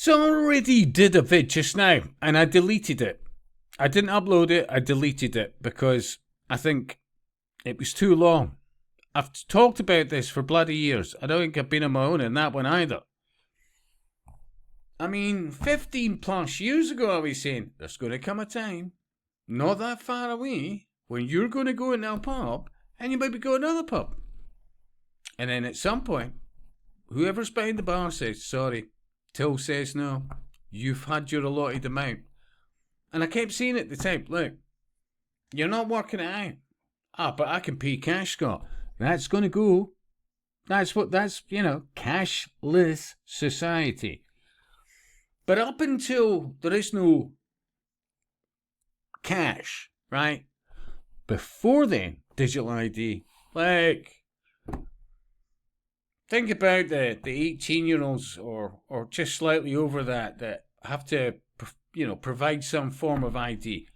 So I already did a vid just now, and I deleted it. I didn't upload it, I deleted it because I think it was too long. I've talked about this for bloody years. I don't think I've been on my own in that one either. I mean, 15 plus years ago I was saying, there's going to come a time, not that far away, when you're going to go into a pub, and you might be going to another pub. And then at some point, whoever's behind the bar says, sorry, till says no, you've had your allotted amount. And I kept saying at the time, look, you're not working it out. But I can pay cash, Scott. That's going to go. That's cashless society. But up until there is no cash, right? Before then, digital ID, like, think about the 18-year-olds or just slightly over that have to, provide some form of ID.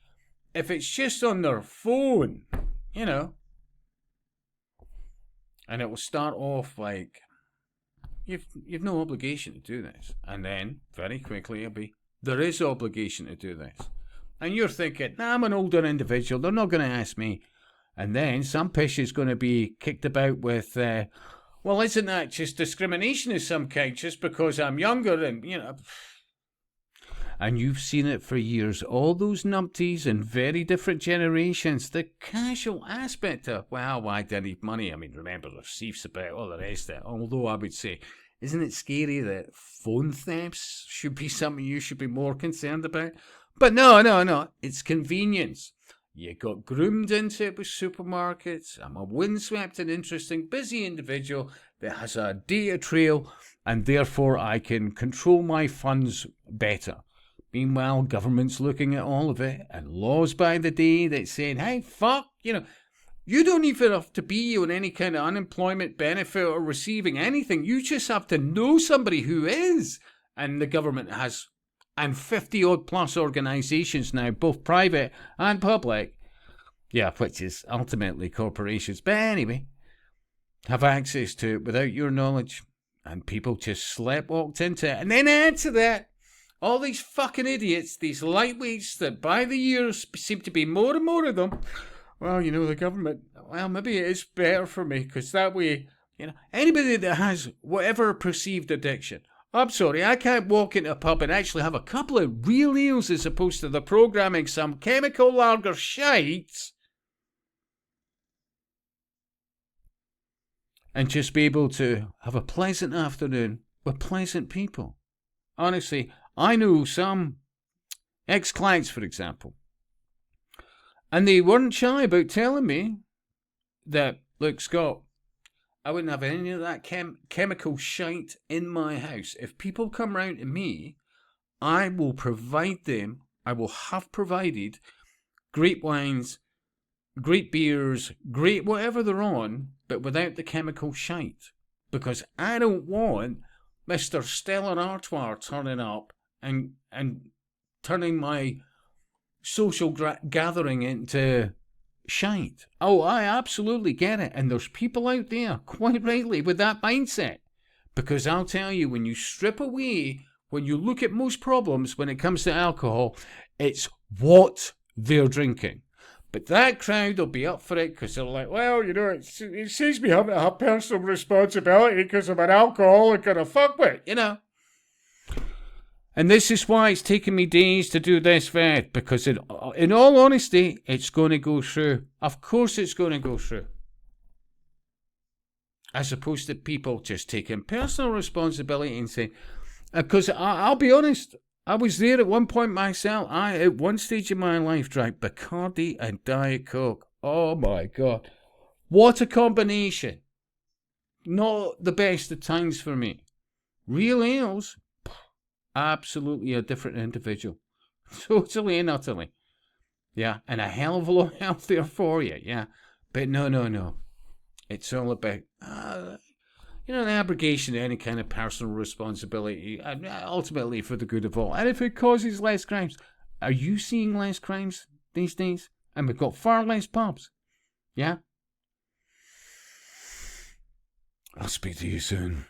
If it's just on their phone, and it will start off like, you've no obligation to do this. And then, very quickly, it'll be, there is obligation to do this. And you're thinking, I'm an older individual, they're not going to ask me. And then some pish is going to be kicked about with, well, isn't that just discrimination of some kind, just because I'm younger and, And you've seen it for years. All those numpties in very different generations. The casual aspect of, well, why do I need money? I mean, remember, there's thieves about all the rest of it. Although I would say, isn't it scary that phone thefts should be something you should be more concerned about? But no. It's convenience. You got groomed into it with supermarkets. I'm a windswept and interesting, busy individual that has a data trail, and therefore I can control my funds better. Meanwhile, government's looking at all of it, and laws by the day that's saying, hey, fuck, you don't even have to be on any kind of unemployment benefit or receiving anything. You just have to know somebody who is. And the government has, and 50-odd plus organisations now, both private and public, which is ultimately corporations, but anyway, have access to it without your knowledge. And people just sleptwalked into it. And then add to that, all these fucking idiots, these lightweights that by the years seem to be more and more of them. Well, the government, well, maybe it is better for me because that way, anybody that has whatever perceived addiction. I'm sorry, I can't walk into a pub and actually have a couple of real ales as opposed to the programming some chemical lager shite and just be able to have a pleasant afternoon with pleasant people. Honestly, I know some ex-clients, for example, and they weren't shy about telling me that, look, Scott, I wouldn't have any of that chemical shite in my house. If people come round to me, I will provide them, I will have provided great wines, great beers, great whatever they're on, but without the chemical shite. Because I don't want Mr. Stella Artois turning up and turning my social gathering into shite. Oh, I absolutely get it. And there's people out there, quite rightly, with that mindset. Because I'll tell you, when you strip away, when you look at most problems when it comes to alcohol, it's what they're drinking. But that crowd will be up for it because they're like, well, it seems me having to have personal responsibility because I'm an alcoholic and a fuckwit, And this is why it's taken me days to do this vid, because in all honesty, it's going to go through. Of course it's going to go through. As opposed to people just taking personal responsibility and saying, because I'll be honest, I was there at one point myself. At one stage in my life, drank Bacardi and Diet Coke. Oh my God. What a combination. Not the best of times for me. Real ales, absolutely a different individual. Totally and utterly. Yeah, and a hell of a lot healthier for you, yeah. But no. It's all about, the abrogation of any kind of personal responsibility, ultimately for the good of all. And if it causes less crimes, are you seeing less crimes these days? And we've got far less pubs. Yeah? I'll speak to you soon.